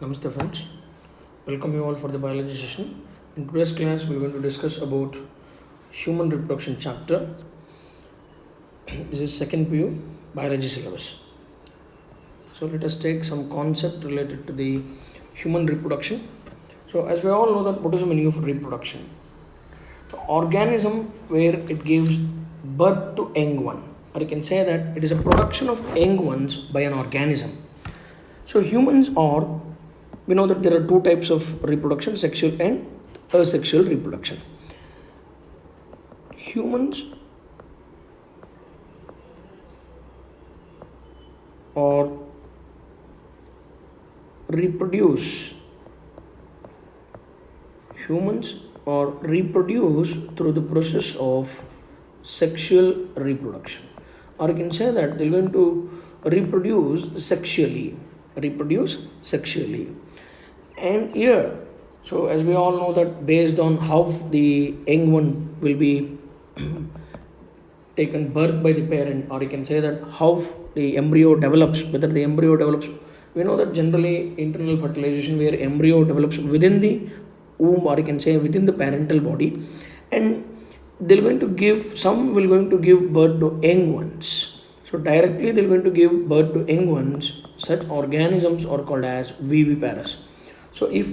Namaste friends, welcome you all for the biology session. In today's class, we are going to discuss about human reproduction chapter. This is second PU biology syllabus. So let us take some concept related to the human reproduction. So as we all know that what is the meaning of reproduction? The organism where it gives birth to young one, or you can say that it is a production of young ones by an organism. So humans are, we know that there are two types of reproduction, sexual and asexual reproduction. Humans or reproduce through the process of sexual reproduction, or you can say that they're going to reproduce sexually. And here, so as we all know that based on how the young one will be taken birth by the parent, or you can say that how the embryo develops, whether the embryo develops, we know that generally internal fertilization where embryo develops within the womb, or you can say within the parental body, and they're going to give, some will going to give birth to young ones. So directly they're going to give birth to young ones. Such organisms are called as viviparous. So if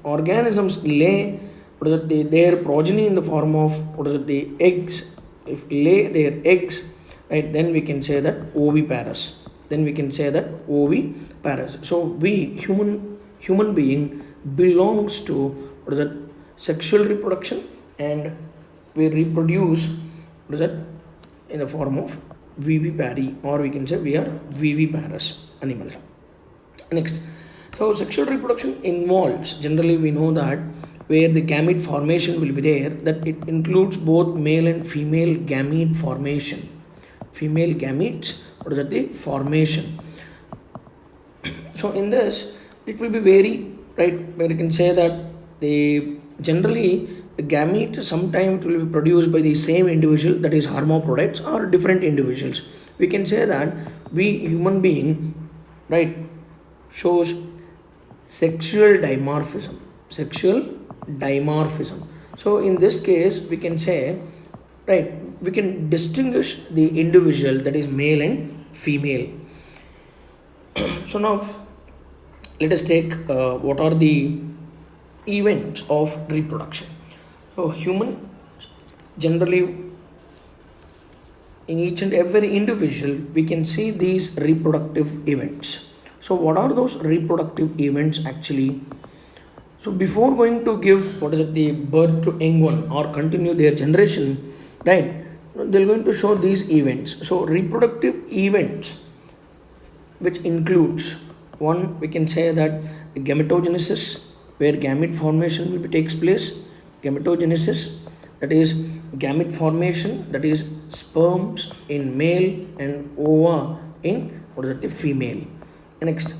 organisms lay their progeny in the form of the eggs, if lay their eggs, right, then we can say that oviparous. So we human being belongs to sexual reproduction, and we reproduce in the form of vivipary, or we can say we are viviparous animal. Next, so sexual reproduction involves, generally we know that where the gamete formation will be there, that it includes both male and female gamete formation. Female gametes, the formation. So in this, it will be very, right, where you can say that the generally the gamete sometimes will be produced by the same individual, that is hermaphrodites, or different individuals. We can say that we human being, right, shows sexual dimorphism. So in this case, we can say, right, we can distinguish the individual, that is male and female. So now let us take what are the events of reproduction. So human, generally in each and every individual, we can see these reproductive events. So what are those reproductive events actually? So before going to give the birth to young one or continue their generation, right, they're going to show these events. So reproductive events, which includes one, we can say that gametogenesis, where gamete formation will takes place. Gametogenesis, that is gamete formation, that is sperms in male and ova in female. Next,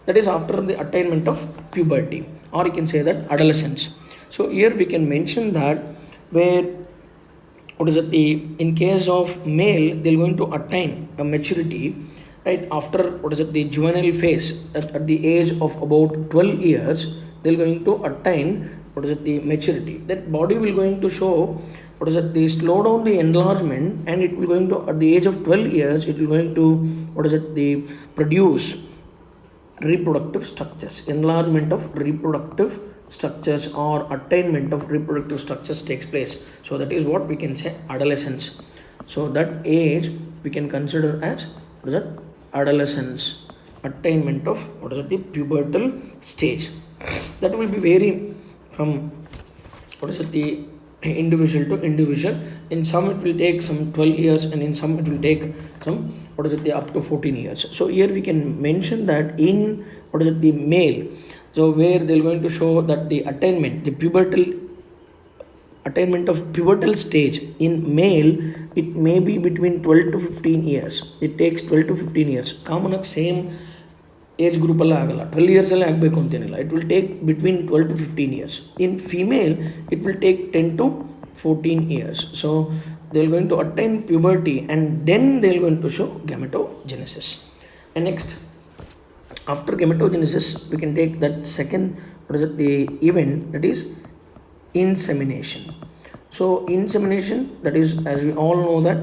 that is after the attainment of puberty, or you can say that adolescence. So here we can mention that where in case of male, they're going to attain a maturity, right, after the juvenile phase, at the age of about 12 years, they're going to attain the maturity. That body will going to show the slow down the enlargement, and it will going to, at the age of 12 years, it will going to the produce reproductive structures. Enlargement of reproductive structures or attainment of reproductive structures takes place. So that is what we can say adolescence. So that age we can consider as adolescence, attainment of the pubertal stage. That will be vary from the individual to individual. In some it will take some 12 years, and in some it will take some up to 14 years. So here we can mention that in the male, so where they're going to show that the attainment of pubertal stage in male, it may be between 12 to 15 years. It takes 12 to 15 years. Common same age group 12 years it will take between 12 to 15 years. In female, it will take 10 to 14 years. So they are going to attain puberty, and then they are going to show gametogenesis. And next, After gametogenesis, we can take that second, what is it, the event, that is insemination. So insemination, that is, as we all know that,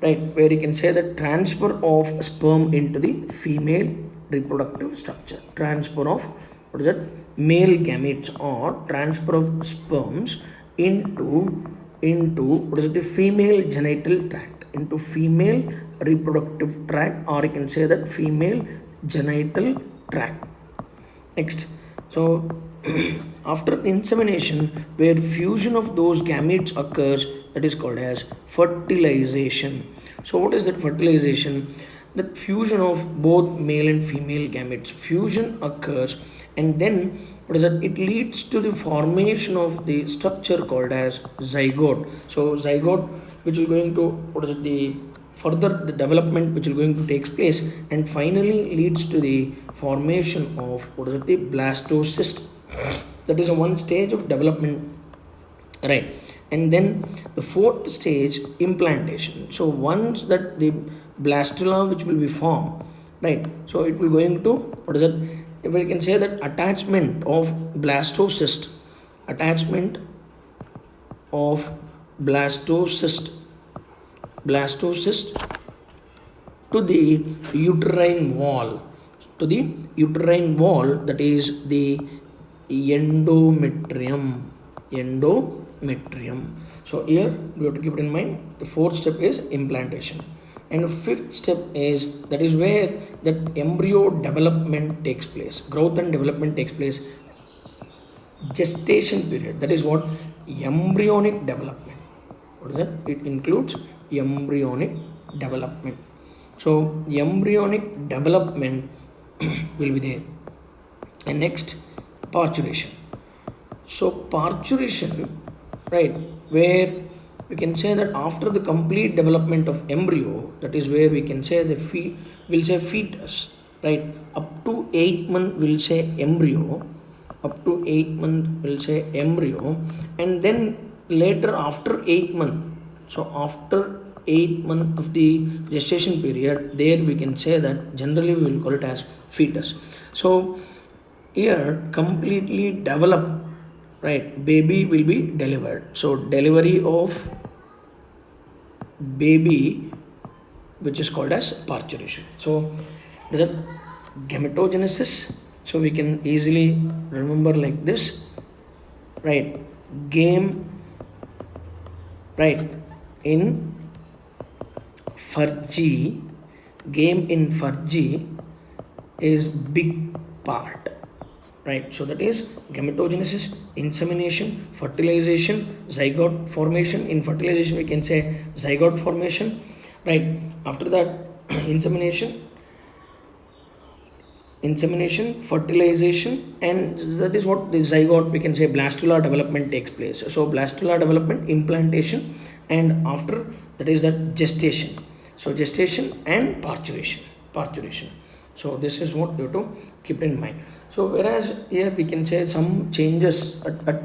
right, where you can say that transfer of sperm into the female reproductive structure, transfer of, what is that, male gametes, or transfer of sperms into what is it, the female genital tract, into female reproductive tract, or you can say that female genital tract. Next, so after insemination, where fusion of those gametes occurs, that is called as fertilization. So what is that fertilization? That fusion of both male and female gametes, fusion occurs, and then what is that, it leads to the formation of the structure called as zygote. So zygote, which will going to, what is it, the further the development which will going to takes place, and finally leads to the formation of, what is it, the blastocyst. That is a one stage of development, right? And then the fourth stage, implantation. So once that the blastula which will be formed, right, so it will going to, what is it, if we can say that attachment of blastocyst, attachment of blastocyst to the uterine wall, that is the endometrium. So here we have to keep it in mind. The fourth step is implantation, and the fifth step is, that is where that embryo development takes place, growth and development takes place, gestation period. That is what, embryonic development. What is that? It includes embryonic development. So embryonic development will be there. And next, parturition. So parturition, right, where we can say that after the complete development of embryo, that is where we can say the we'll say fetus, right, up to 8 months we'll say embryo, and then later after 8 months, so after 8 months of the gestation period, there we can say that generally we will call it as fetus. So here completely developed, right, baby will be delivered. So delivery of baby, which is called as parturition. So is that gametogenesis? So we can easily remember like this, right, game, right, in Furgy, is big part, right? So that is gametogenesis, insemination, fertilization, zygote formation. In fertilization we can say zygote formation, right? After that insemination, fertilization, and that is what the zygote, we can say blastula development takes place. So blastula development, implantation, and after that is that gestation. So gestation and parturition. So this is what you have to keep in mind. So whereas here we can say some changes at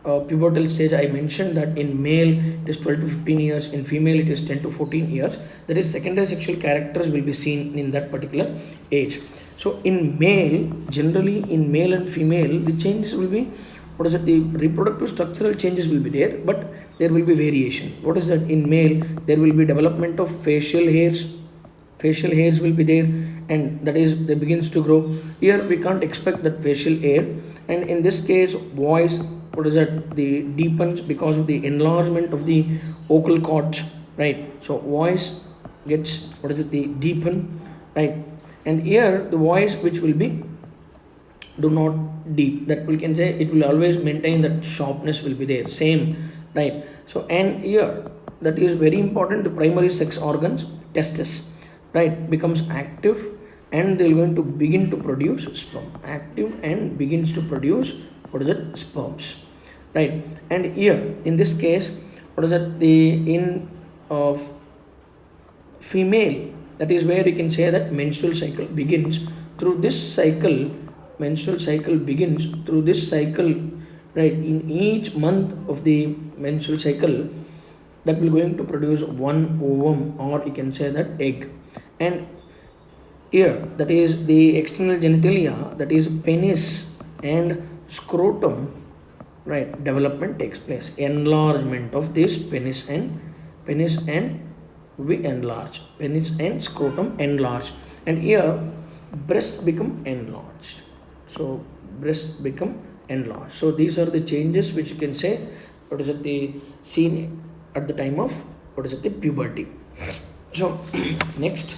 pubertal stage, I mentioned that in male it is 12 to 15 years, in female it is 10 to 14 years. That is secondary sexual characters will be seen in that particular age. So in male, generally in male and female, the changes will be, what is it, the reproductive structural changes will be there, but there will be variation. What is that? In male, there will be development of facial hairs will be there, and that is, they begins to grow. Here we can't expect that facial hair, and in this case voice, what is that, the deepens because of the enlargement of the vocal cords, right? So voice gets, what is it, the deepen, right? And here the voice which will be do not deep, that we can say it will always maintain that sharpness will be there, same, right? So and here that is very important, the primary sex organs, testis, right, becomes active, and they are going to begin to produce sperm, active and begins to produce, what is it, sperms, right? And here in this case, what is that, the in of female, that is where you can say that menstrual cycle begins through this cycle, right? In each month of the menstrual cycle, that will going to produce one ovum, or you can say that egg, and Here, that is the external genitalia, that is penis and scrotum, right? Development takes place. Enlargement of this penis and we enlarge. Penis and scrotum enlarge. And here, breast become enlarged. So breast become enlarged. So these are the changes which you can say what is it the seen at the time of what is it the puberty. So next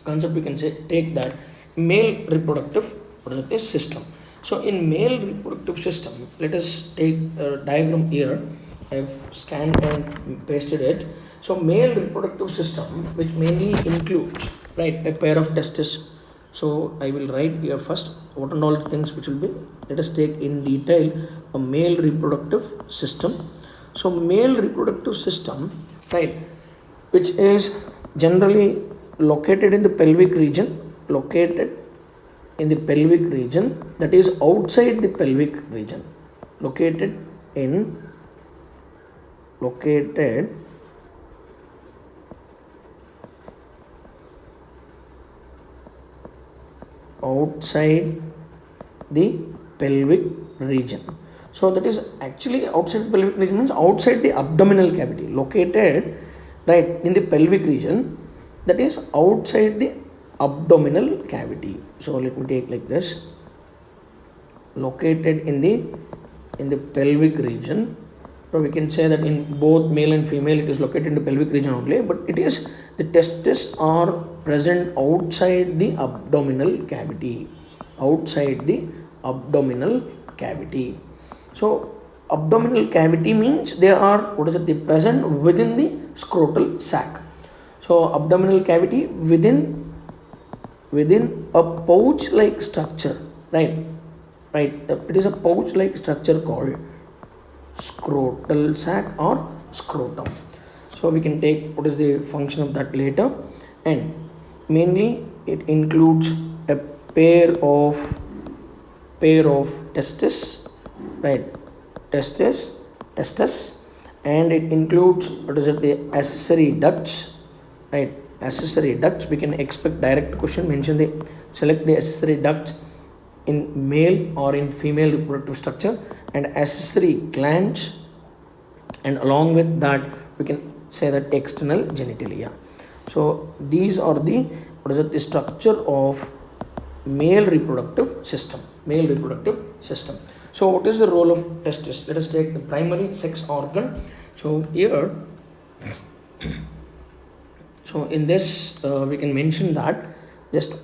concept we can say take that male reproductive what is it the system. So in male reproductive system, let us take a diagram here. I've scanned and pasted it. So male reproductive system, which mainly includes right a pair of testes. So I will write here first what and all the things which will be. Let us take in detail a male reproductive system. So male reproductive system, right, which is generally located in the pelvic region, located in the pelvic region, that is outside the pelvic region, located outside the pelvic region. So that is actually outside the pelvic region means outside the abdominal cavity, located right in the pelvic region, that is outside the abdominal cavity. So let me take like this, located in the pelvic region. So we can say that in both male and female it is located in the pelvic region only, but it is the testes are present outside the abdominal cavity, outside the abdominal cavity. So abdominal cavity means they are what is it, they present within the scrotal sac. So abdominal cavity within a pouch like structure, right, it is a pouch like structure called scrotal sac or scrotum. So we can take what is the function of that later. And mainly it includes a pair of testes, right, testes, and it includes what is it the accessory ducts, right, accessory ducts. We can expect direct question, mention the select the accessory ducts in male or in female reproductive structure, and accessory glands, and along with that we can say that external genitalia. So these are the what is it the structure of male reproductive system. So what is the role of testis? Let us take the primary sex organ. So here, so in this we can mention that just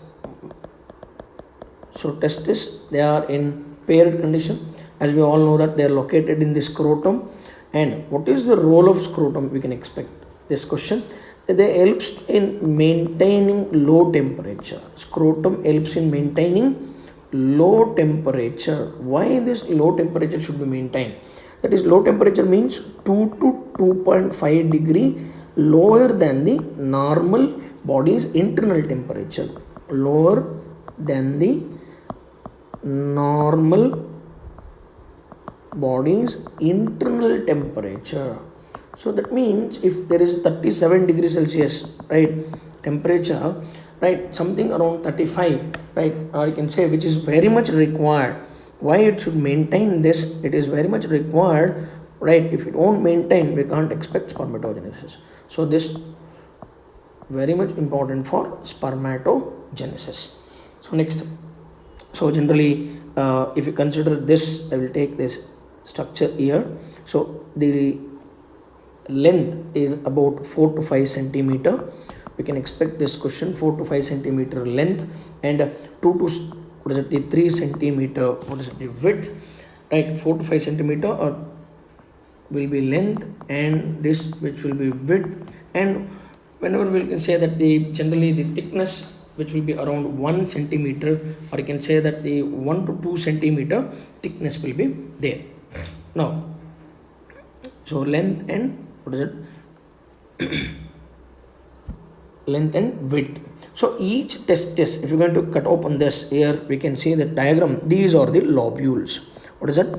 so testis, they are in paired condition. As we all know that they are located in the scrotum. And what is the role of scrotum? We can expect this question. They helps in maintaining low temperature. Scrotum helps in maintaining low temperature. Why this low temperature should be maintained? That is, low temperature means 2 to 2.5 degree lower than the normal body's internal temperature. Lower than the normal body's internal temperature. So that means if there is 37 degrees Celsius, right, temperature, right, something around 35, right, or you can say which is very much required. Why it should maintain this? It is very much required, right? If it won't maintain, we can't expect spermatogenesis. So this very much important for spermatogenesis. So next, so generally if you consider this, I will take this structure here. So the length is about 4 to 5 centimeter. We can expect this question 4 to 5 centimeter length and 2 to what is it the 3 centimeter what is it the width, right? 4 to 5 centimeter or will be length and this which will be width. And whenever we can say that the generally the thickness which will be around 1 centimeter, or you can say that the 1 to 2 centimeter thickness will be there. Now, so length and what is it? Length and width. So each testis, if you're going to cut open this here, we can see the diagram. These are the lobules. What is that?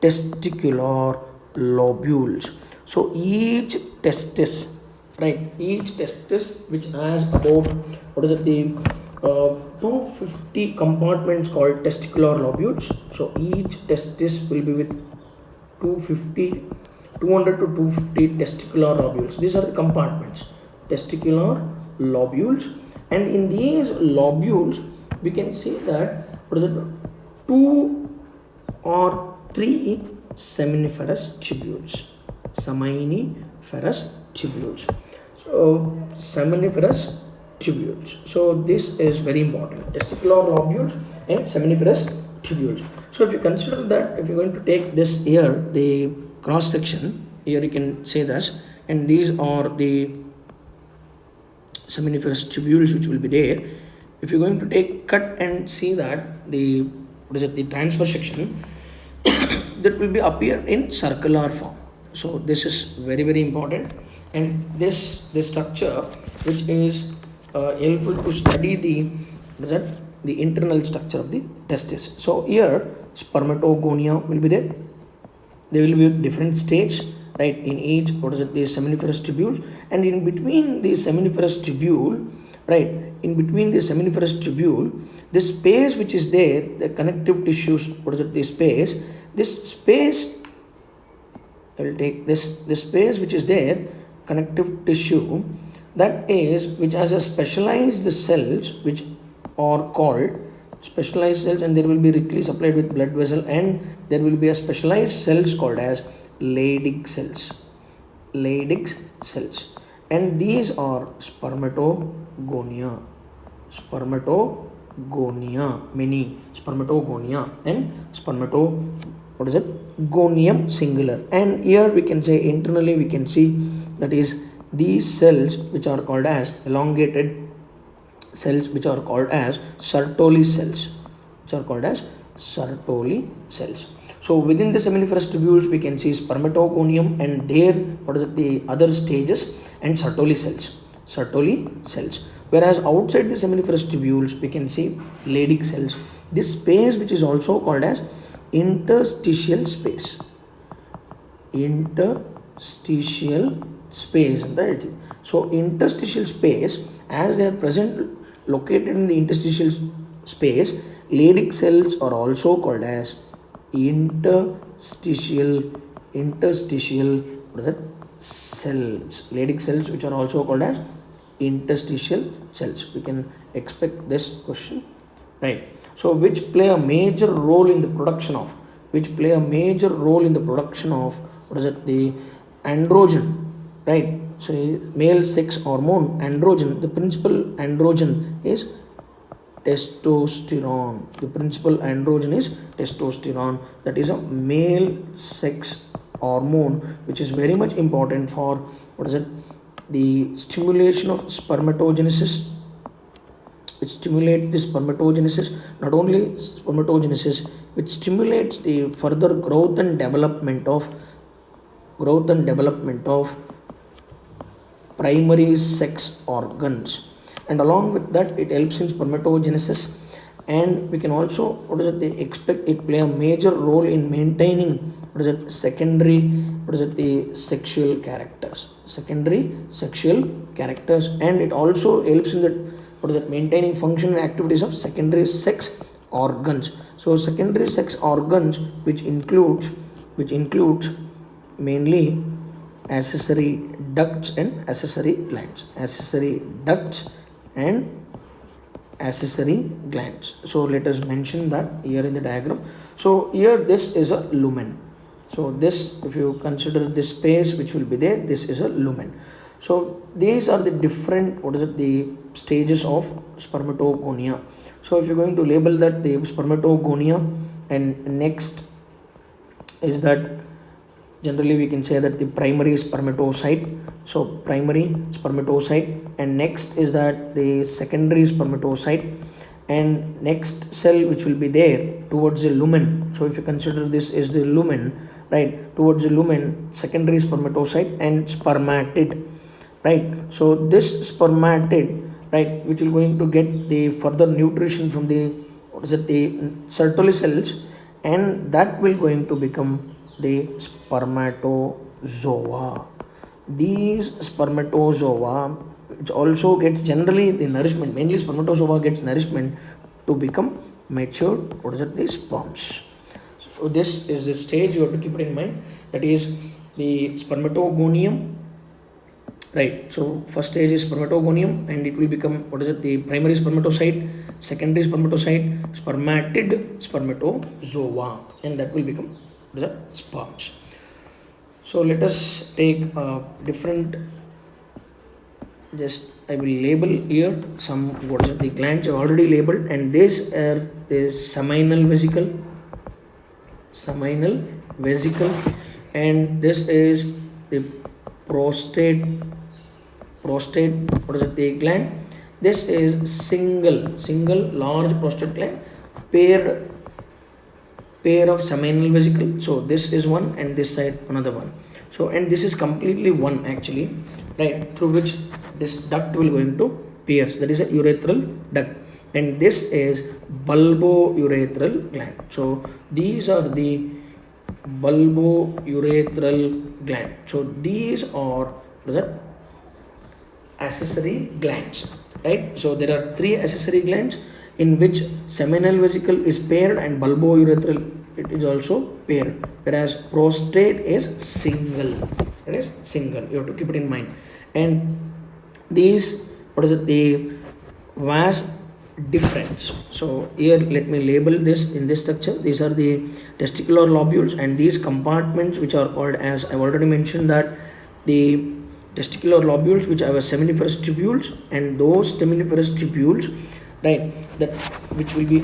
Testicular lobules. So each testis, right? Each testis which has about what is it the 250 compartments called testicular lobules. So each testis will be with 250, 200 to 250 testicular lobules. These are the compartments, testicular lobules, and in these lobules we can see that what is it, 2 or 3 seminiferous tubules. Seminiferous tubules. So seminiferous tubules. So this is very important. Testicular lobules and seminiferous tubules. So if you consider that, if you're going to take this here, the cross section, here you can say this, and these are the seminiferous tubules which will be there. If you're going to take cut and see that the the transverse section that will be appear in circular form. So this is very important, and this structure which is helpful to study the internal structure of the testis. So here spermatogonia will be there. They will be at different stage, right, in each the seminiferous tubule, and in between the seminiferous tubule, right, in between the seminiferous tubule, this space which is there, the connective tissues, this space, I will take this space which is there, connective tissue, that is, which has a specialized cells which are called specialized cells, and there will be richly supplied with blood vessel, and there will be a specialized cells called as Leydig cells. Leydig cells, and these are spermatogonia. Many spermatogonia and gonium singular. And here we can say internally we can see that is these cells which are called as elongated cells which are called as Sertoli cells. So within the seminiferous tubules we can see spermatogonium and their the other stages and Sertoli cells. Whereas outside the seminiferous tubules we can see Leydig cells. This space which is also called as interstitial space. So interstitial space, as they are present located in the interstitial space, Leydig cells are also called as interstitial cells. Leydig cells which are also called as interstitial cells. We can expect this question, right? So which play a major role in the production of the androgen, right? So male sex hormone androgen, the principal androgen is testosterone. That is a male sex hormone which is very much important for the stimulation of spermatogenesis. It stimulates the spermatogenesis, not only spermatogenesis, which stimulates the further growth and development of primary sex organs, and along with that it helps in spermatogenesis, and we can also expect it play a major role in maintaining secondary sexual characters, and it also helps in maintaining function and activities of secondary sex organs. So secondary sex organs which includes mainly accessory ducts and accessory glands. So let us mention that here in the diagram. So here this is a lumen. So this, if you consider this space which will be there, this is a lumen. So these are the different the stages of spermatogonia. So if you're going to label that the spermatogonia, and next is that generally we can say that the primary spermatocyte. So primary spermatocyte, and next is that the secondary spermatocyte, and next cell which will be there towards the lumen. So if you consider this is the lumen, right, towards the lumen, secondary spermatocyte and spermatid, right. So this spermatid, right, which will going to get the further nutrition from the the Sertoli cells, and that will going to become the spermatozoa. These spermatozoa which also gets generally the nourishment, mainly spermatozoa gets nourishment to become matured, what is it, the sperms. So this is the stage you have to keep it in mind, that is the spermatogonium, right? So first stage is spermatogonium, and it will become, what is it, the primary spermatocyte, secondary spermatocyte, spermatid, spermatozoa, and that will become, what is it, sperms. So let us take a different, just I will label here some, what is it, the glands are already labeled, and these are the seminal vesicle, and this is the prostate, what is it, the gland. This is single large prostate gland, pair of seminal vesicle. So this is one, and this side another one. So, and this is completely one actually, right, through which this duct will going to pierce, that is a urethral duct, and this is bulbourethral gland. So these are the bulbourethral gland. So these are, what is that, accessory glands, right? So there are three accessory glands in which seminal vesicle is paired and bulbourethral it is also paired, whereas prostate is single. It is single. You have to keep it in mind. And these, what is it, the vas deferens. So here let me label this in this structure. These are the testicular lobules, and these compartments which are called as, I've already mentioned that the testicular lobules which have a seminiferous tubules, and those seminiferous tubules, right, that which will be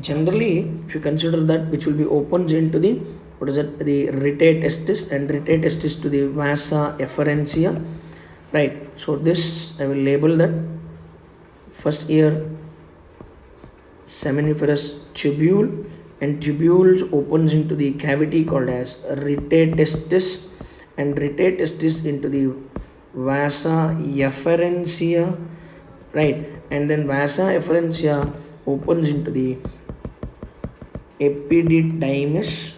generally, if you consider that, which will be opens into the, what is that, the rete testis, and rete testis to the vasa efferentia, right. So this I will label that first here seminiferous tubule, and tubules opens into the cavity called as rete testis, and rete testis into the vasa efferentia, right, and then vasa efferentia opens into the epididymis,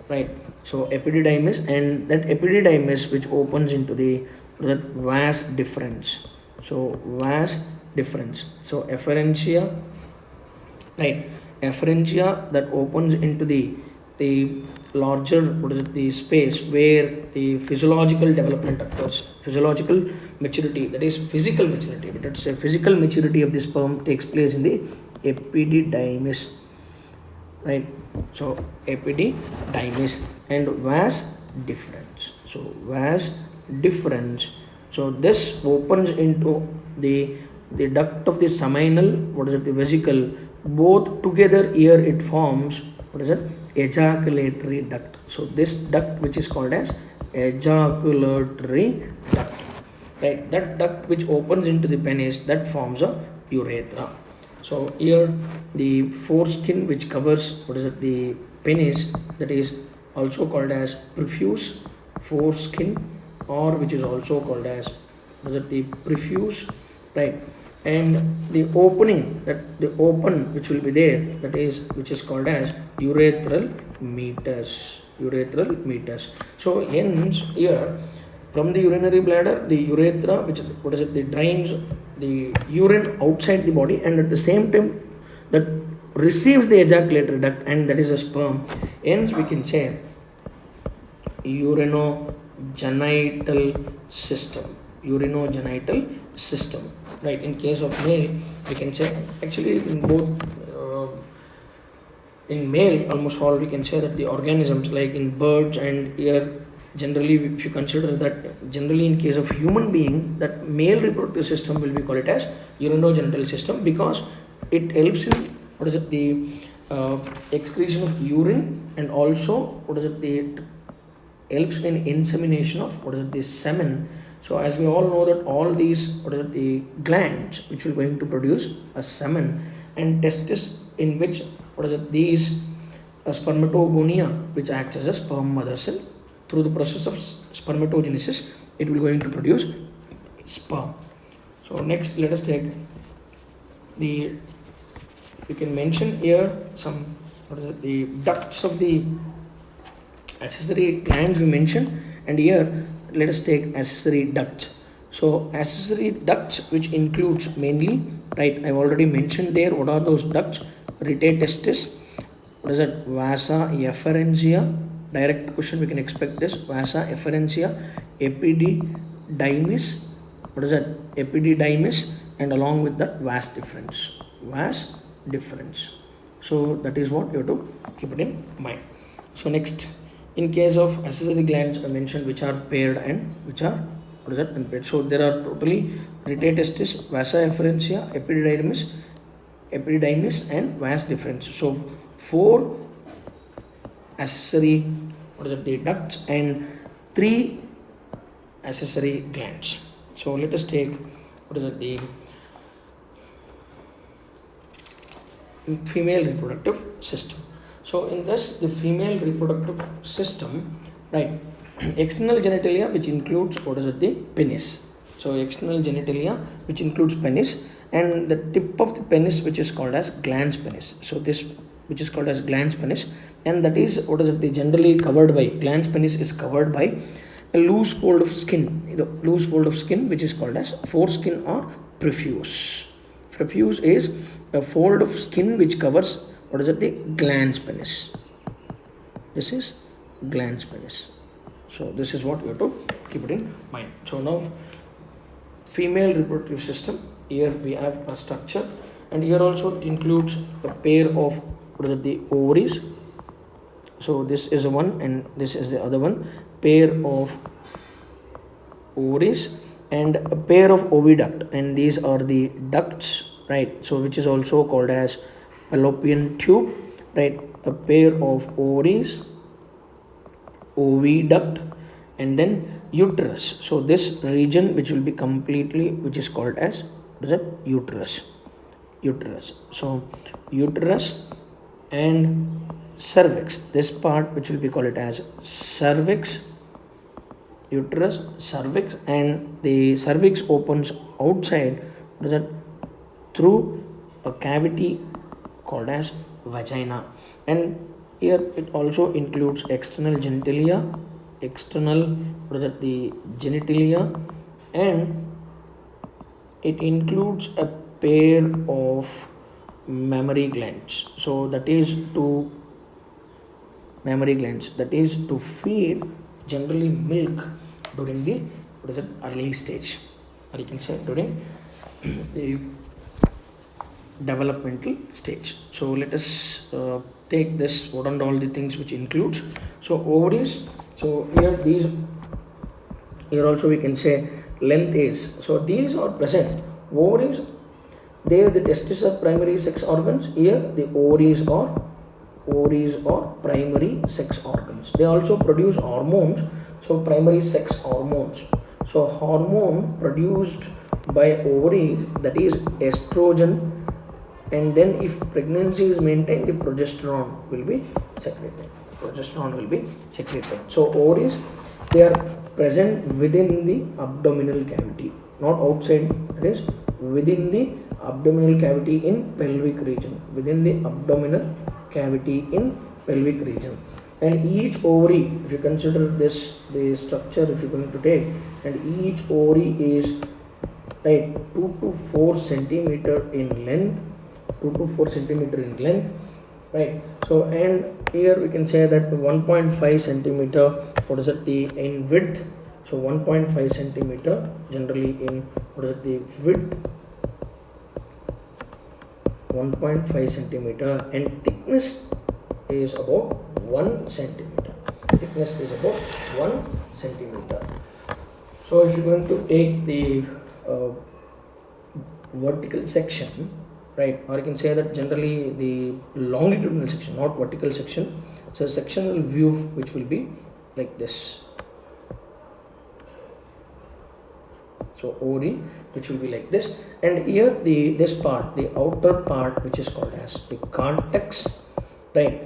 right. So epididymis, and that epididymis which opens into the vas deferens. So vas deferens. So efferentia, right, efferentia that opens into the larger, what is it, the space where the physiological development occurs, physiological maturity, that is physical maturity, but it's a physical maturity of the sperm takes place in the epididymis, right. So epididymis and vas deferens. So vas deferens. So this opens into the duct of the seminal, what is it, the vesicle, both together. Here it forms, what is it, ejaculatory duct. So this duct which is called as ejaculatory duct, right, that duct which opens into the penis, that forms a urethra. So here the foreskin which covers, what is it, the penis, that is also called as profuse foreskin, or which is also called as, what is it, the profuse, right. And the opening, that the open which will be there, that is, which is called as urethral meatus, So hence here from the urinary bladder, the urethra, which, what is it, the drains the urine outside the body, and at the same time that receives the ejaculatory duct, and that is a sperm. Hence we can say urinogenital system, right. In case of male, we can say, actually in both, in male almost all, we can say that the organisms like in birds, and here generally if you consider that, generally in case of human being, that male reproductive system will be called as urinogenital system, because it helps in, what is it, the excretion of urine, and also, what is it, the helps in insemination of, what is it, the semen. So as we all know that all these, what is it, the glands which will going to produce a semen, and testis in which, what is it, these spermatogonia which acts as a sperm mother cell. Through the process of spermatogenesis, it will going to produce sperm. So next let us take the, we can mention here some, what is it, the ducts of the accessory glands we mentioned, and here let us take accessory ducts. So accessory ducts, which includes mainly, right, I've already mentioned there what are those ducts. Rete testis, what is that, vasa efferentia, direct question we can expect this, vasa efferentia, epididymis, what is that, epididymis, and along with that vas difference. So that is what you have to keep it in mind. So next, in case of accessory glands, I mentioned which are paired and which are, what is that, unpaired. So there are totally rete testis, vasa efferentia, epididymis and vas difference. So 4 accessory, what is it, the ducts, and 3 accessory glands. So let us take, what is it, the female reproductive system. So in this, the female reproductive system, right, external genitalia, which includes, what is it, the penis. So external genitalia, which includes penis, and the tip of the penis, which is called as glans penis. So this, which is called as glans penis, and that is, what is it, the generally covered by, glans penis is covered by a loose fold of skin, the loose fold of skin, which is called as foreskin or prepuce. Prepuce is a fold of skin which covers, what is it, the glans penis. This is glans penis. So this is what you have to keep it in mind. So now, female reproductive system, here we have a structure, and here also it includes a pair of, what is it, the ovaries. So this is one and this is the other one, pair of ovaries and a pair of oviduct, and these are the ducts, right, so which is also called as fallopian tube, right, a pair of ovaries, oviduct, and then uterus. So this region which will be completely, which is called as, what is it, uterus. So uterus and cervix, this part which will be called it as cervix, uterus, cervix, and the cervix opens outside, what is that, through a cavity called as vagina, and here it also includes external genitalia, what is that, the genitalia, and it includes a pair of mammary glands. So that is to mammary glands, that is to feed generally milk during the, what is it, early stage, or you can say during the developmental stage. So let us take this, what are all the things which includes. So ovaries, so here also we can say length is, so these are present. Ovaries, there the testes are primary sex organs, here the ovaries are primary sex organs. They also produce hormones, so primary sex hormones. So hormone produced by ovaries, that is estrogen, and then if pregnancy is maintained, the progesterone will be secreted. So ovaries, they are present within the abdominal cavity, not outside, that is within the abdominal cavity in pelvic region, and each ovary, if you consider this, the structure if you're going to take, and each ovary is, right, 2 to 4 centimeter in length, right. So and here we can say that 1.5 centimeter, what is it, the in width. So 1.5 centimeter generally in, what is it, the width, 1.5 centimeter, and thickness is about 1 centimeter. So if you're going to take the vertical section, right, or you can say that generally the longitudinal section, not vertical section, so sectional view which will be like this. So ovary which will be like this, and here this part, the outer part, which is called as the cortex, right,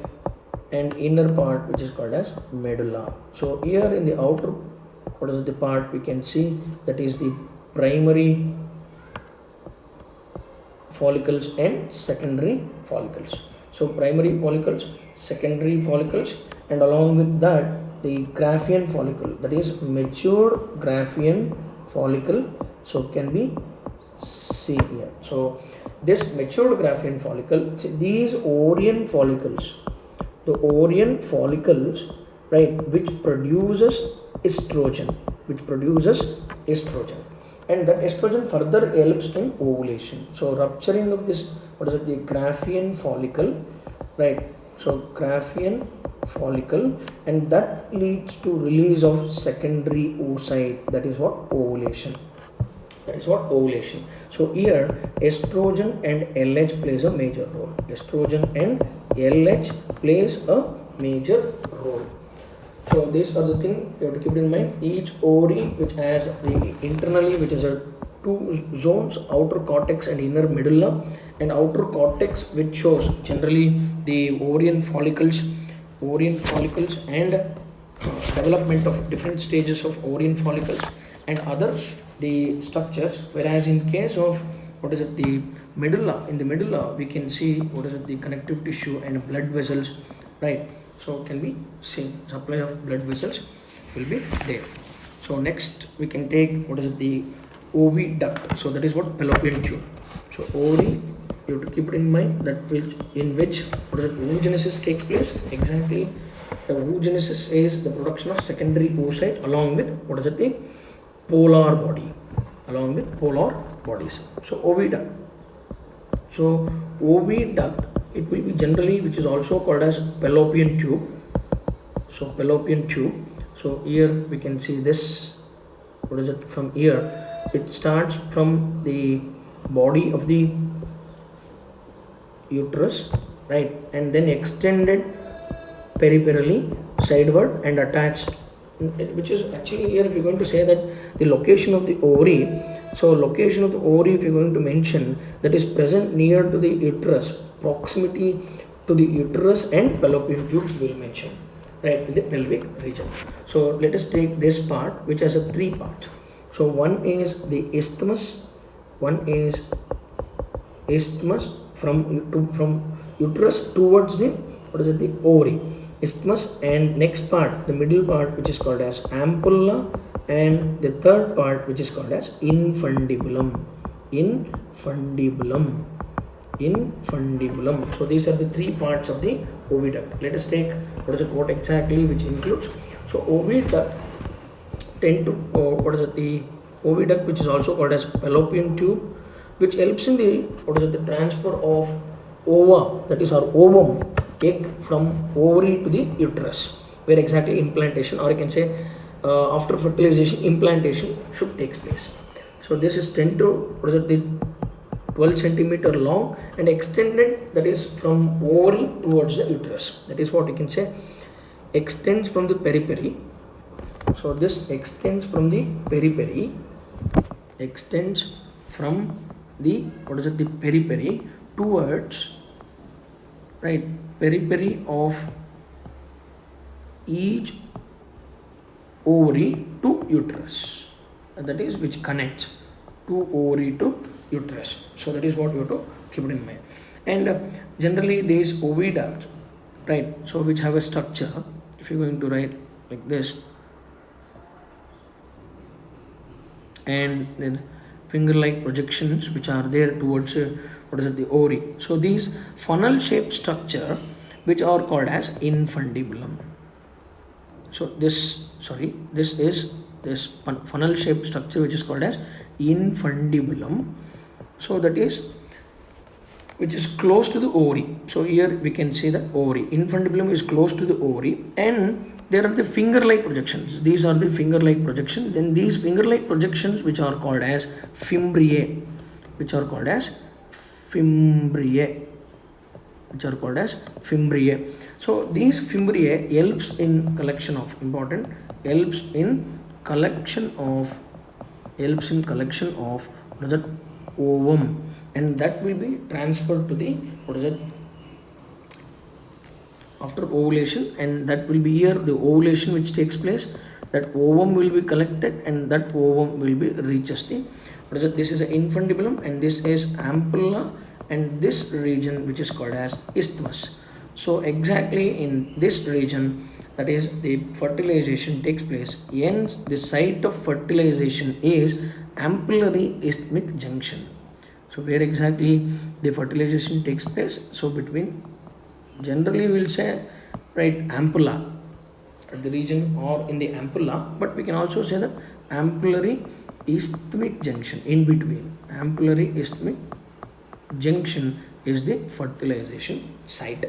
and inner part which is called as medulla. So here in the outer, what is the part we can see, that is the primary follicles and secondary follicles. So primary follicles, secondary follicles, and along with that the Graafian follicle, that is matured Graafian follicle, so can be seen here. So this matured Graafian follicle, see these ovarian follicles, the ovarian follicles, right, which produces estrogen, and that estrogen further helps in ovulation. So rupturing of this, the Graafian follicle, right? So Graafian follicle, and that leads to release of secondary oocyte. That is what ovulation. So here estrogen and LH plays a major role. So these are the things you have to keep in mind. Each ovary which has the internally, which is a two zones, outer cortex and inner medulla, and outer cortex which shows generally the ovarian follicles and development of different stages of ovarian follicles and other the structures, whereas in case of the medulla, in the medulla we can see the connective tissue and blood vessels, right? So can be seen, supply of blood vessels will be there. So next we can take the oviduct. So that is what fallopian tube. So ovary, you have to keep it in mind, that in which oogenesis takes place. Exactly, the oogenesis is the production of secondary oocyte along with the polar bodies. So oviduct. So oviduct, it will be generally, which is also called as fallopian tube. So fallopian tube. So here we can see this. From here? It starts from the body of the uterus, right, and then extended peripherally, sideward, and attached, which is actually here if you're going to say that the location of the ovary. So location of the ovary, if you're going to mention, that is present near to the uterus, proximity to the uterus and fallopian tubes will mention, right, in the pelvic region. So let us take this part, which has a three part. So one is the isthmus, from uterus towards the ovary, isthmus, and next part, the middle part, which is called as ampulla, and the third part, which is called as infundibulum. So these are the three parts of the oviduct. Let us take what exactly which includes. So oviduct tend to the oviduct, which is also called as fallopian tube, which helps in the transfer of ova, that is our ovum, egg, from ovary to the uterus, where exactly implantation, or you can say after fertilization implantation should take place. So this is 10 to 12 centimeter long and extended, that is from ovary towards the uterus. That is what you can say extends from the periphery. So this extends from the periphery, the periphery towards, right, periphery of each ovary to uterus, and that is which connects to ovary to uterus. So that is what you have to keep it in mind. And generally these oviduct, right, so which have a structure, if you're going to write like this, and then finger-like projections which are there towards the ovary. So these funnel-shaped structure, which are called as infundibulum. So this is this funnel-shaped structure which is called as infundibulum. So that is which is close to the ovary. So here we can see the ovary. Infundibulum is close to the ovary, and there are the finger-like projections. These are the finger-like projections. Then these finger-like projections, which are called as fimbriae, So these fimbriae helps in collection of the ovum, and that will be transferred to the after ovulation, and that will be here the ovulation which takes place. That ovum will be collected, and that ovum will be reaches the this is an infundibulum, and this is ampulla, and this region which is called as isthmus. So exactly in this region, that is the fertilization takes place. Hence, the site of fertilization is ampullary isthmic junction. So where exactly the fertilization takes place? So between, generally we'll say, right, ampulla, at the region or in the ampulla, but we can also say that ampullary isthmic junction, in between. Ampullary isthmic junction is the fertilization site.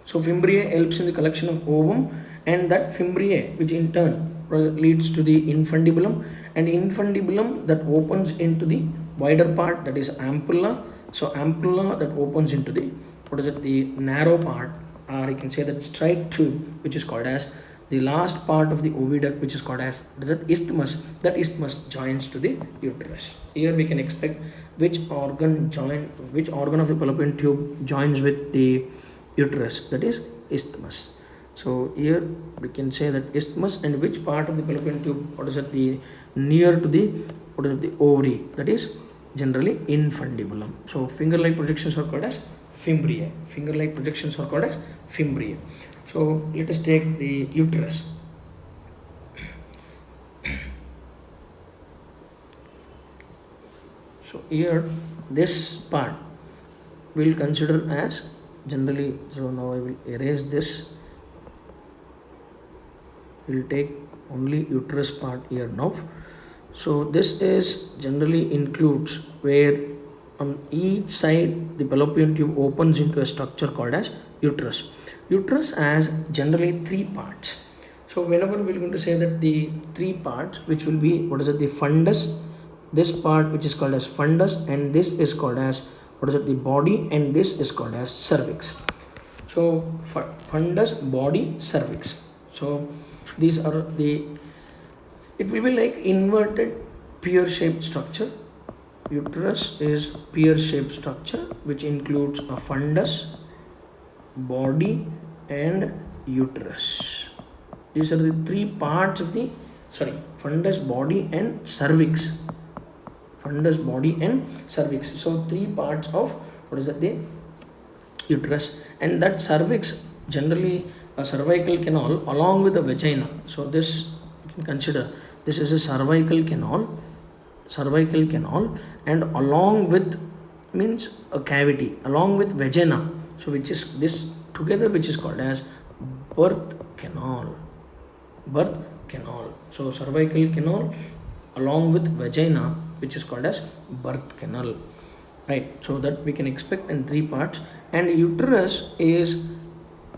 So fimbriae helps in the collection of ovum, and that fimbriae, which in turn leads to the infundibulum, and infundibulum that opens into the wider part, that is ampulla. So ampulla that opens into the, what is it, the narrow part, or you can say that straight tube, which is called as the last part of the oviduct, which is called as the isthmus. That isthmus joins to the uterus. Here we can expect which organ of the fallopian tube joins with the uterus, that is isthmus. So here we can say that isthmus, and which part of the fallopian tube, what is it, the near to the, what is it, the ovary, that is generally infundibulum. So finger-like projections are called as fimbriae. Finger-like projections are called as fimbriae. So let us take the uterus. So here this part we'll consider as generally, so now I will erase this. We'll take only uterus part here now. So this is generally includes where on each side the fallopian tube opens into a structure called as uterus. Uterus has generally three parts. So whenever we're going to say that the three parts, which will be, what is it, the fundus, this part which is called as fundus, and this is called as, what is it, the body, and this is called as cervix. So fundus, body, cervix. So these are the, it will be like inverted pear shaped structure. Uterus is pear shaped structure which includes a fundus, body, and uterus. These are the three parts of the, fundus, body, and cervix. Fundus, body, and cervix. So three parts of, what is that, the uterus. And that cervix, generally a cervical canal along with the vagina. So this you can consider, this is a cervical canal, and along with, means a cavity, along with vagina. So which is this together, which is called as birth canal. So cervical canal along with vagina, which is called as birth canal, right? So that we can expect in three parts. And uterus is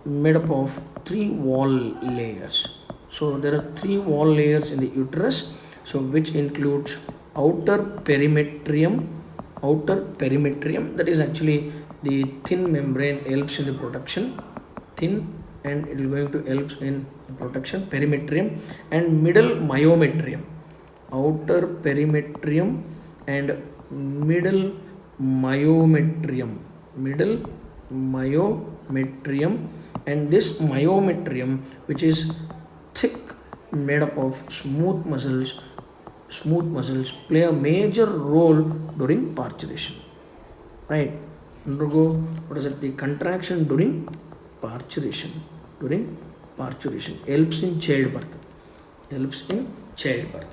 made up of three wall layers. So there are three wall layers in the uterus, so which includes outer perimetrium, that is actually the thin membrane, helps in the protection, thin, and it is going to help in protection, perimetrium, and middle myometrium, outer perimetrium and middle myometrium, and this myometrium, which is thick, made up of smooth muscles, play a major role during parturition, right? Undergo, what is it, the contraction during parturition, helps in childbirth,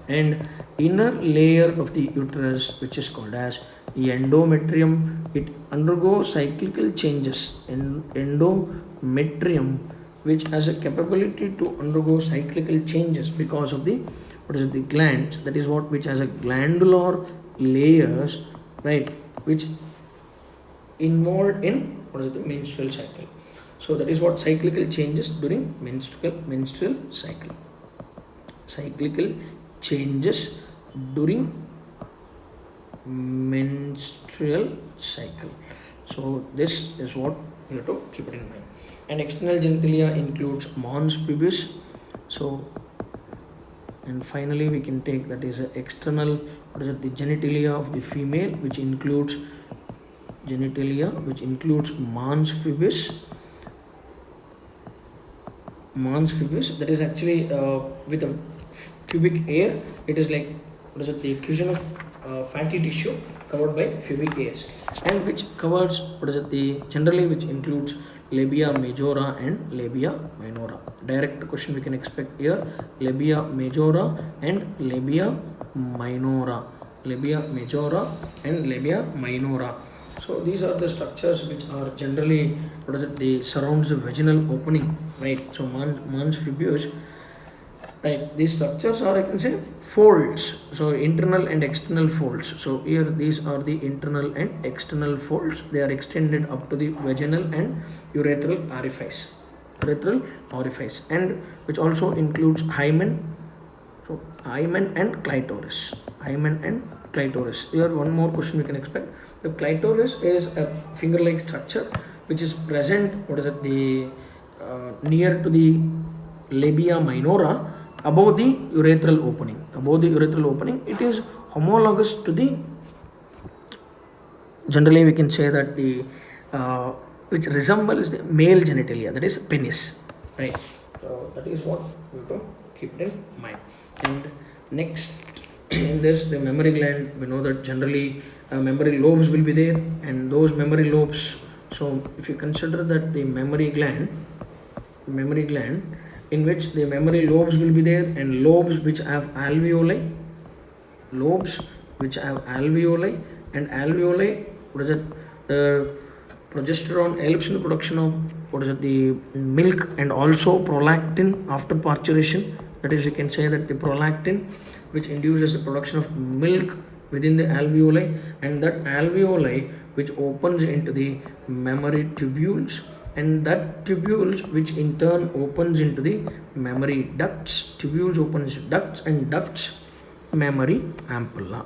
and inner layer of the uterus, which is called as endometrium, it undergoes cyclical changes. Endometrium, which has a capability to undergo cyclical changes because of the, what is it, the glands, that is what, which has a glandular layers, right, which involved in, what is the menstrual cycle. So that is what cyclical changes during menstrual cycle. Cyclical changes during menstrual cycle. So this is what you have to keep it in mind. And external genitalia includes mons pubis. So, and finally we can take that is external, what is it, the genitalia of the female, which includes mons pubis. That is actually with a pubic hair. It is like, what is it, the accusation of fatty tissue covered by pubic hairs, and which covers, what is it, the generally which includes labia majora and labia minora. Direct question we can expect here, labia majora and labia minora. Labia majora and labia minora. So these are the structures which are generally, what is it, they surrounds the vaginal opening, right? So mons fibus, right? These structures are, I can say, folds. So internal and external folds. So here these are the internal and external folds. They are extended up to the vaginal and urethral orifice. Urethral orifice, and which also includes hymen. So hymen and clitoris. Hymen and clitoris. Here one more question we can expect. The clitoris is a finger-like structure which is present, what is it, the near to the labia minora, above the urethral opening. Above the urethral opening, it is homologous to the, generally we can say that the which resembles the male genitalia, that is penis, right? So that is what we have to keep it in mind. And next, in this, the mammary gland, we know that generally mammary lobes will be there, and those mammary lobes, so if you consider that the mammary gland in which the mammary lobes will be there, and lobes which have alveoli, and alveoli, what is it, the progesterone helps in the production of, what is it, the milk and also prolactin after parturition. That is, you can say that the prolactin which induces the production of milk within the alveoli, and that alveoli which opens into the mammary tubules, and that tubules which in turn opens into the mammary ducts, tubules opens ducts, and ducts mammary ampulla.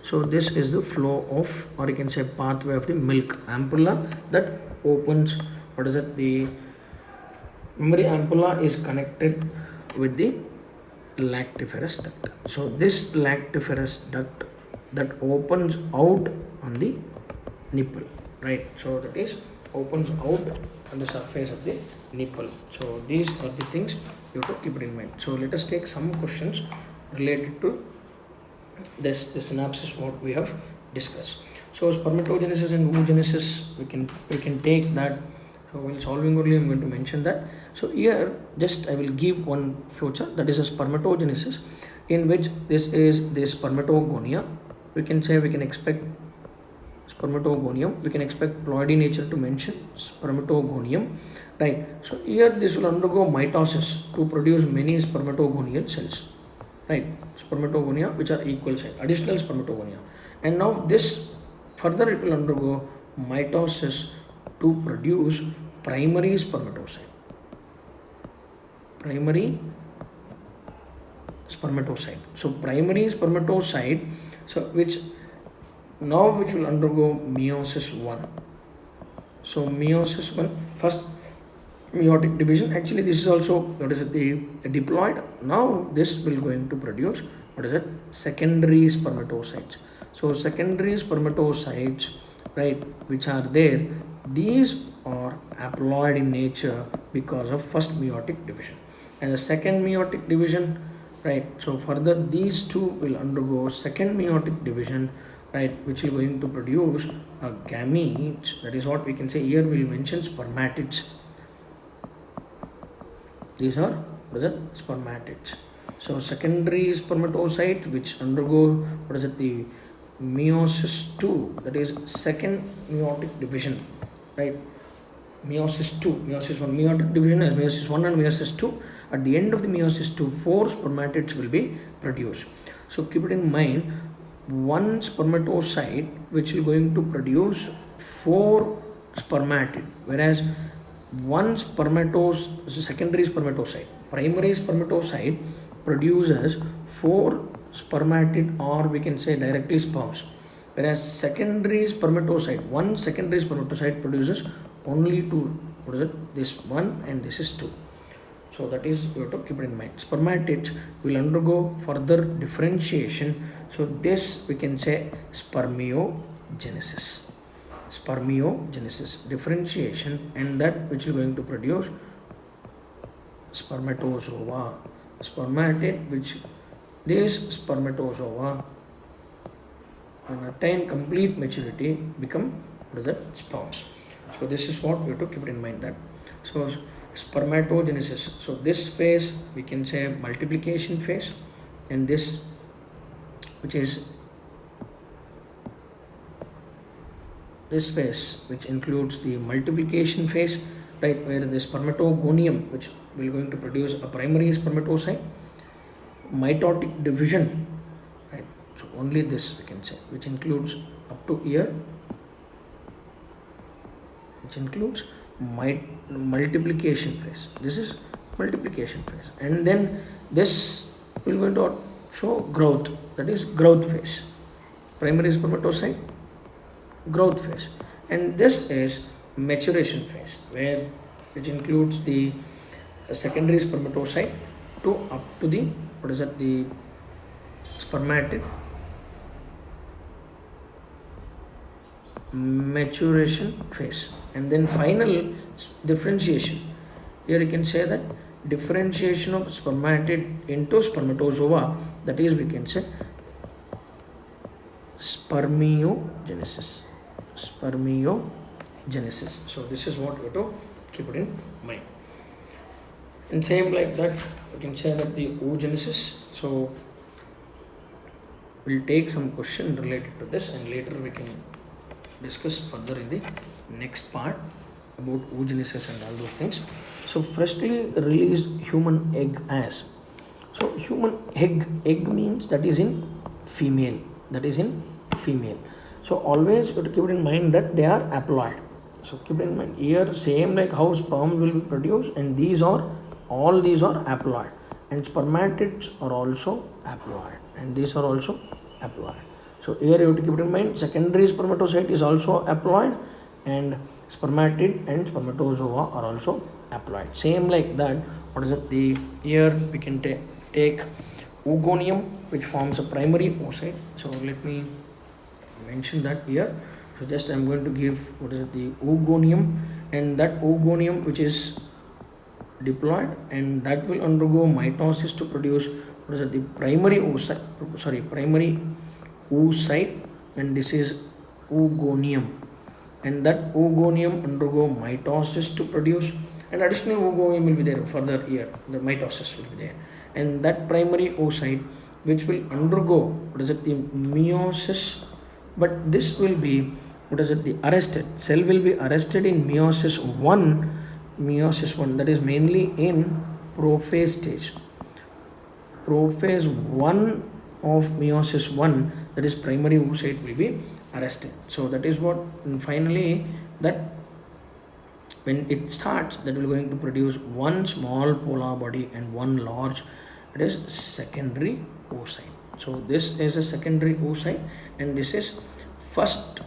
So this is the flow of, or you can say pathway of the milk ampulla that opens, what is it, the mammary ampulla is connected with the lactiferous duct. So this lactiferous duct that opens out on the nipple, right? So that is opens out on the surface of the nipple. So these are the things you have to keep it in mind. So let us take some questions related to this, the synopsis what we have discussed. So spermatogenesis and oogenesis, we can take that. So while solving only, I'm going to mention that. So here just I will give one flowchart, that is a spermatogenesis, in which this is the spermatogonia. We can say we can expect spermatogonium, we can expect ploidy nature to mention spermatogonium, right? So here this will undergo mitosis to produce many spermatogonial cells, right? Spermatogonia which are equal size, additional spermatogonia, and now this further it will undergo mitosis to produce primary spermatocyte. So primary spermatocyte, so which will undergo meiosis 1. So meiosis 1, first meiotic division. Actually this is also, what is it, the diploid. Now this will going to produce, what is it, secondary spermatocytes. So secondary spermatocytes, right, which are there, these are haploid in nature because of first meiotic division. And the second meiotic division, right, so further these two will undergo second meiotic division, right, which is going to produce a gametes. That is what we can say here, we will mention spermatids. These are, what is it, spermatids. So secondary spermatocyte which undergo, what is it, the meiosis 2, that is second meiotic division, right? Meiosis 2, meiosis 1, meiotic division as meiosis 1 and meiosis 2. At the end of the meiosis 2, 4 spermatids will be produced. So keep it in mind, one spermatocyte which is going to produce 4 spermatid, whereas one secondary spermatocyte, primary spermatocyte produces 4 spermatid, or we can say directly sperms, whereas secondary spermatocyte, one secondary spermatocyte produces only 2. What is it? This 1 and this is 2. So that is, you have to keep it in mind. Spermatids will undergo further differentiation. So this we can say spermiogenesis. Differentiation, and that which is going to produce spermatozoa. Spermatid, which this spermatozoa when attain complete maturity become, what is that, sperms. So this is what we have to keep it in mind that. So spermatogenesis. So this phase we can say multiplication phase, and this which is this phase which includes the multiplication phase, right, where the spermatogonium which will going to produce a primary spermatocyte, mitotic division, right. So only this we can say, which includes up to here, which includes multiplication phase. This is multiplication phase, and then this will going to show growth, that is growth phase, primary spermatocyte growth phase, and this is maturation phase, where which includes the secondary spermatocyte to up to the what is that, the spermatid maturation phase, and then final differentiation. Here you can say that differentiation of spermatid into spermatozoa, that is we can say spermiogenesis. So this is what we have to keep it in mind. And same like that, we can say that the oogenesis. So we'll take some question related to this, and later we can discuss further in the next part about oogenesis and all those things. So freshly released human egg as. So human egg means that is in female. So always you have to keep it in mind that they are haploid. So keep it in mind here, same like how sperm will be produced, and all these are haploid, and spermatids are also haploid, and these are also haploid. So here you have to keep it in mind, secondary spermatocyte is also haploid, and spermatid and spermatozoa are also haploid. Same like that, what is it, the here we can take oogonium, which forms a primary oocyte. So let me mention that here. So just I am going to give what is it, the oogonium, and that oogonium which is diploid, and that will undergo mitosis to produce what is it, the primary oocyte, and this is oogonium, and that oogonium undergo mitosis to produce, and additional oogonium will be there further here, the mitosis will be there, and that primary oocyte which will undergo what is it, the meiosis, but this will be what is it, the arrested cell will be arrested in meiosis 1, that is mainly in prophase stage. Prophase 1 of meiosis 1, that is primary oocyte will be arrested. So that is what, and finally that when it starts, that will going to produce one small polar body and one large, that is secondary oocyte. So this is a secondary oocyte, and this is first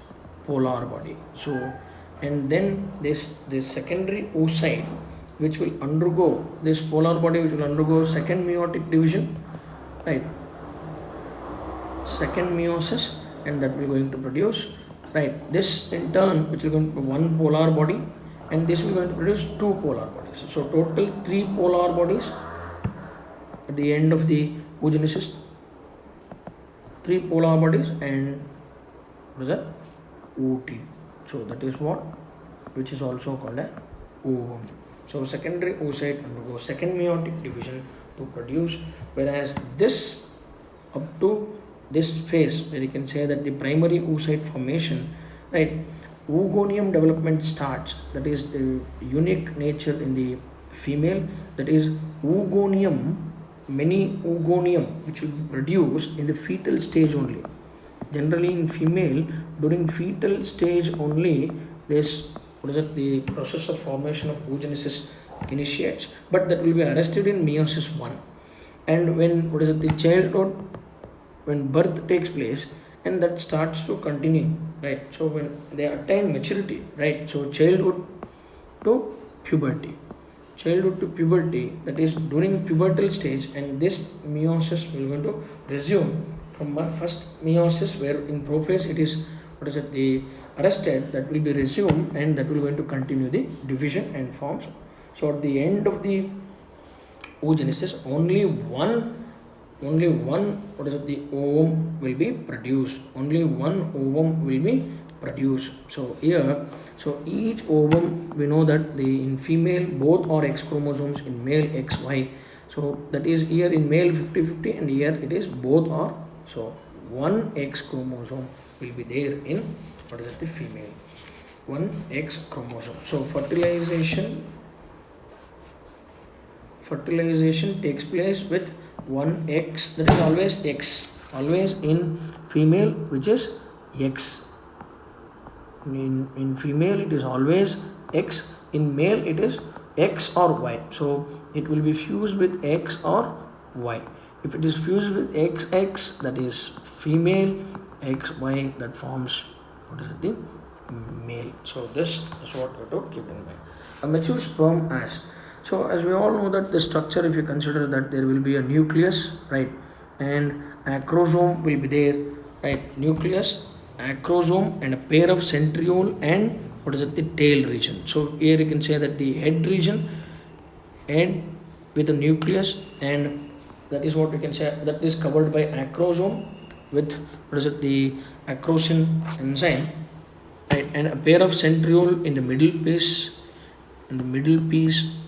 polar body. So and then this secondary oocyte which will undergo, this polar body which will undergo second meiotic division, right, second meiosis, and that will going to produce, right, this in turn which will going to one polar body, and this will going to produce two polar bodies. So total 3 polar bodies at the end of the oogenesis, 3 polar bodies, and what is that, ooty. So that is what, which is also called a ovum. So secondary oocyte undergoes second meiotic division to produce, whereas this up to this phase where you can say that the primary oocyte formation, right, oogonium development starts, that is the unique nature in the female, that is oogonium, many oogonium which will be produced in the fetal stage only. Generally in female, during fetal stage only, this what is it, the process of formation of oogenesis initiates, but that will be arrested in meiosis 1. And when what is it, the childhood, when birth takes place, and that starts to continue, right. So when they attain maturity, right, so childhood to puberty, that is during pubertal stage, and this meiosis will going to resume from first meiosis, where in prophase it is what is it, the arrested, that will be resumed, and that will going to continue the division and forms. So at the end of the oogenesis, only one what is it, the ovum will be produced, only one ovum will be produce. So here, so each ovum, we know that the in female both are X chromosomes, in male XY. So that is here in male 50-50 and here it is both are. So one X chromosome will be there in what is it, the female, one X chromosome. So fertilization takes place with one X, that is always X, always in female, which is X. In female it is always X, in male it is X or Y. So it will be fused with X or Y. If it is fused with XX, that is female, XY, that forms what is it, the male. So this is what you have to keep in mind. A mature sperm has, so as we all know that the structure, if you consider that there will be a nucleus, right, and acrosome will be there, right, nucleus, acrosome, and a pair of centriole and what is it, the tail region. So here you can say that the head region, head with a nucleus, and that is what we can say that is covered by acrosome with what is it, the acrosin enzyme, right, and a pair of centriole in the middle piece,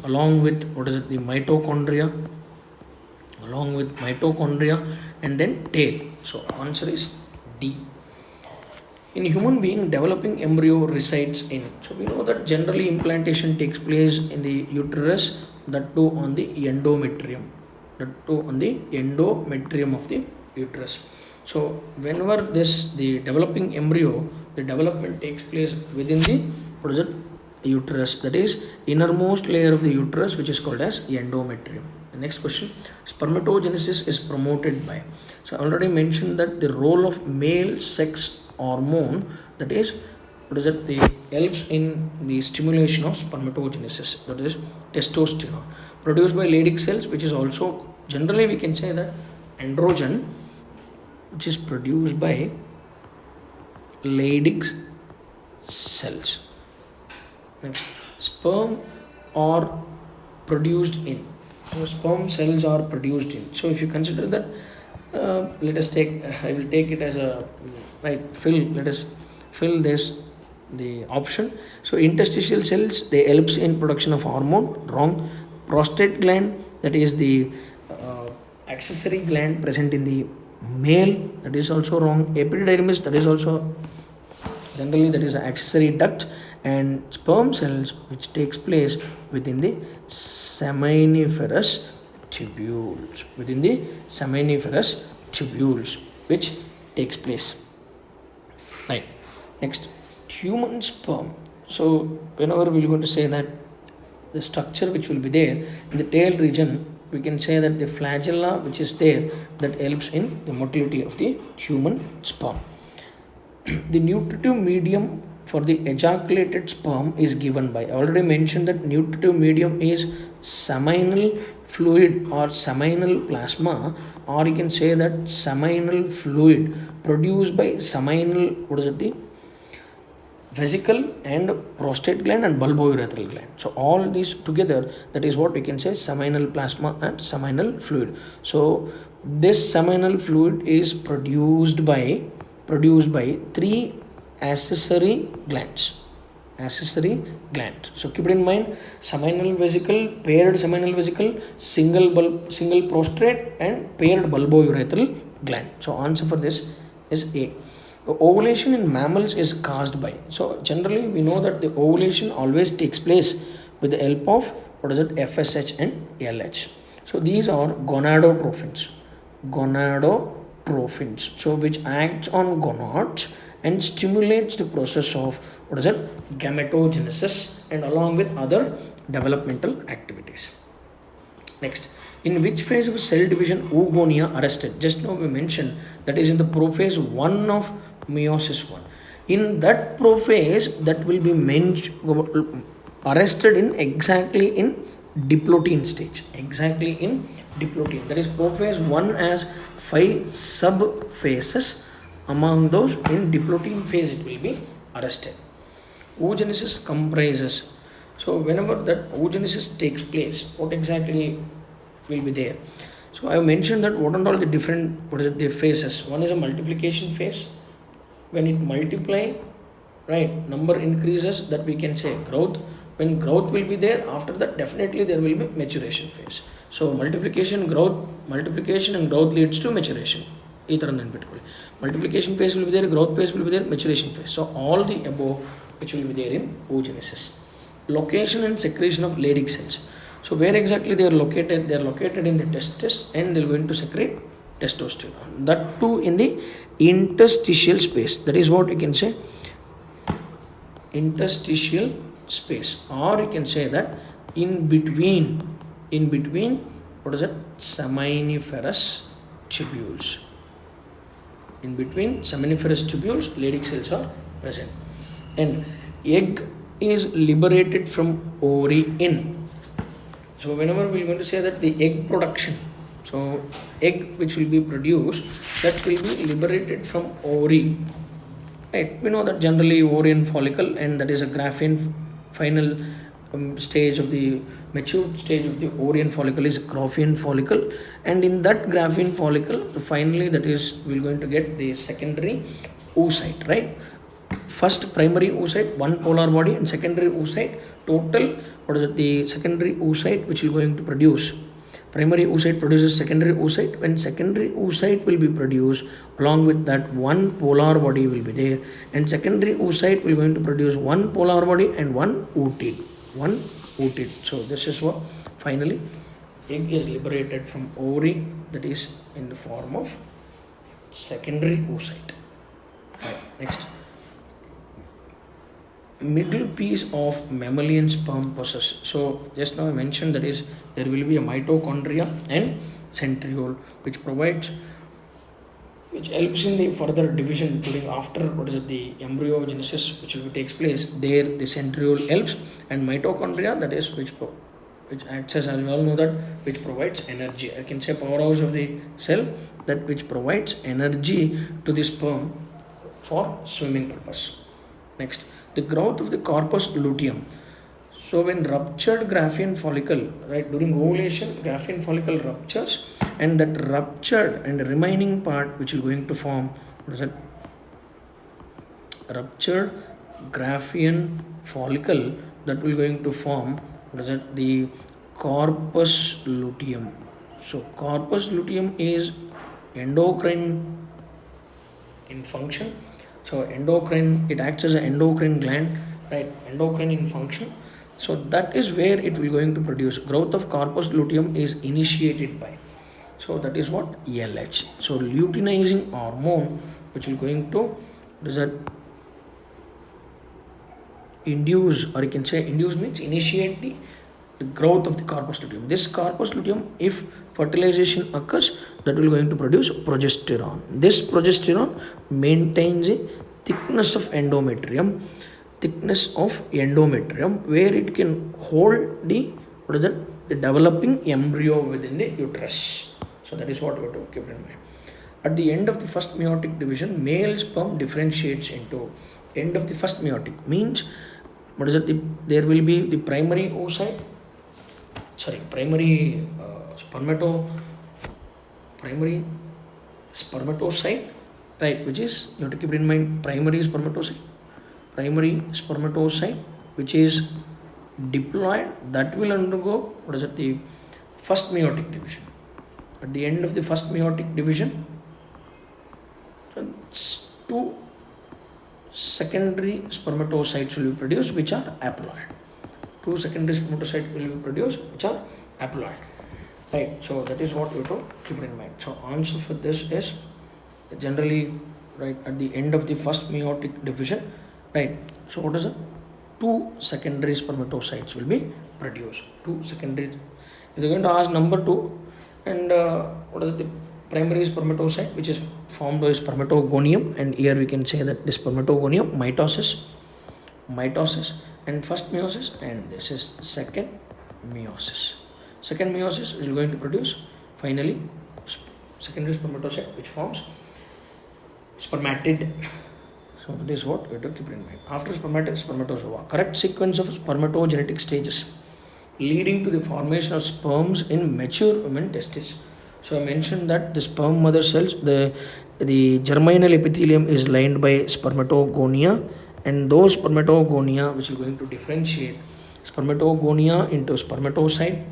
along with what is it, the mitochondria, and then tail. So answer is D. In human being, developing embryo resides in, so we know that generally implantation takes place in the uterus, that too on the endometrium, of the uterus. So whenever the developing embryo, the development takes place within the what is it, uterus, that is innermost layer of the uterus, which is called as endometrium. The next question, spermatogenesis is promoted by, so I already mentioned that the role of male sex hormone, that is what is it, the helps in the stimulation of spermatogenesis, that is testosterone, produced by Leydig cells, which is also generally we can say that androgen, which is produced by Leydig cells. Next, sperm are produced in, so sperm cells are produced in. So if you consider that, let us take, I will take it as a right, let us fill this the option. So interstitial cells, they helps in production of hormone, wrong. Prostate gland, that is the accessory gland present in the male, that is also wrong. Epididymis, that is also generally that is an accessory duct. And sperm cells, which takes place within the seminiferous tubules, which takes place, right. Next, human sperm. So whenever we are going to say that the structure which will be there in the tail region, we can say that the flagella which is there, that helps in the motility of the human sperm. The nutritive medium for the ejaculated sperm is given by, I already mentioned that nutritive medium is seminal fluid or seminal plasma, or you can say that seminal fluid produced by seminal, what is it, the vesicle and prostate gland and bulbourethral gland. So all these together, that is what we can say seminal plasma and seminal fluid. So this seminal fluid is produced by three accessory glands. So keep it in mind, seminal vesicle, paired seminal vesicle, single prostate, and paired bulbourethral gland. So answer for this is A. The ovulation in mammals is caused by, so generally we know that the ovulation always takes place with the help of what is it, FSH and LH. So these are gonadotrophins, so which acts on gonads and stimulates the process of what is it, gametogenesis, and along with other developmental activities. Next, in which phase of cell division oogonia arrested? Just now we mentioned that is in the prophase 1 of meiosis 1. In that prophase, that will be arrested in exactly in diplotin stage. That is prophase 1 has 5 sub phases. Among those, in diplotin phase it will be arrested. Oogenesis comprises, so whenever that oogenesis takes place, what exactly will be there? So I have mentioned that what are all the different, the phases. One is a multiplication phase, when it multiply right? Number increases, that we can say growth. When growth will be there, after that definitely there will be maturation phase. So multiplication and growth leads to maturation. ಈ ಥರ ನೆನ್ಪಿಟ್ಕೊಳ್ಳಿ. Multiplication phase will be there, growth phase will be there, maturation phase. So all the above which will be there in oogenesis. Location and secretion of Leydig cells. So where exactly they are located? They are located in the testis and they are going to secrete testosterone. That too in the interstitial space. That is what you can say, interstitial space, or you can say that in between what is it, seminiferous tubules. In between seminiferous tubules, Leydig cells are present, and egg is liberated from ovary in. So whenever we are going to say that the egg production, so egg which will be produced, that will be liberated from ovary, right? We know that generally ovarian follicle, and that is a Graafian final stage of the mature stage of the ovarian follicle is Graafian follicle, and in that Graafian follicle finally that is we are going to get the secondary oocyte, right? First primary oocyte, one polar body, and secondary oocyte, total what is it, the secondary oocyte which will going to produce, primary oocyte produces secondary oocyte. When secondary oocyte will be produced, along with that one polar body will be there, and secondary oocyte will going to produce one polar body and one ootid. So this is what finally egg is liberated from ovary, that is in the form of secondary oocyte. Right, next, middle piece of mammalian sperm process. So just now I mentioned that is there will be a mitochondria and centriole which helps in the further division during after what is it, the embryogenesis which will takes place there. The centriole helps, and mitochondria, that is which acts as we all know that, which provides energy. I can say powerhouse of the cell, that which provides energy to the sperm for swimming purpose. Next, the growth of the corpus luteum. So when ruptured Graafian follicle, right, during ovulation Graafian follicle ruptures, and that ruptured and remaining part which is going to form, what is it, ruptured Graafian follicle, that will going to form, what is it, the corpus luteum. So corpus luteum is endocrine in function. So endocrine, it acts as an endocrine gland, right? Endocrine in function. So that is where it will going to produce. Growth of corpus luteum is initiated by, so that is what, LH. So luteinizing hormone which will going to induce, or you can say induce means initiate the growth of the corpus luteum. This corpus luteum, if fertilization occurs, that will going to produce progesterone. This progesterone maintains a thickness of endometrium, where it can hold the what is that, the developing embryo within the uterus. So that is what we have to keep in mind. At the end of the first meiotic division, male sperm differentiates into, end of the first meiotic means what is it, there will be the primary oocyte, primary spermatocyte, right, which is, you have to keep it in mind, primary spermatocyte which is diploid, that will undergo what is it, the first meiotic division. At the end of the first meiotic division, two secondary spermatocytes will be produced which are haploid. Two secondary spermatocytes will be produced which are haploid, right? So that is what you have to keep in mind. So answer for this is generally, right, at the end of the first meiotic division, right? So what is it? Two secondary spermatocytes will be produced. Two secondary. If they're going to ask number 2, and what is the primary spermatocyte which is formed by spermatogonium, and here we can say that the spermatogonium mitosis, and first meiosis, and this is second meiosis. Second meiosis is going to produce finally secondary spermatocyte which forms spermatid. So that is what we have to keep in mind. After spermatid, spermatozoa. Correct sequence of spermatogenetic stages leading to the formation of sperms in mature women testis. So I mentioned that the sperm mother cells, the germinal epithelium is lined by spermatogonia, and those spermatogonia which is going to differentiate spermatogonia into spermatocyte,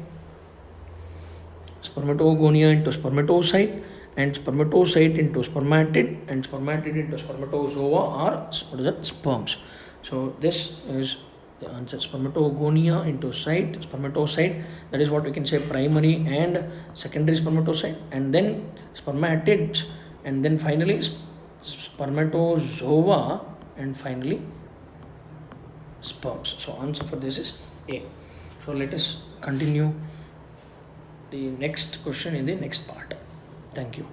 spermatogonia into spermatocyte, and spermatocyte into spermatid, and spermatid into spermatozoa or what is that, sperms. So this is the answer. Spermatogonia into spermatocyte, that is what we can say primary and secondary spermatocyte, and then spermatids, and then finally spermatozoa, and finally sperms. So answer for this is A. So let us continue the next question in the next part. Thank you.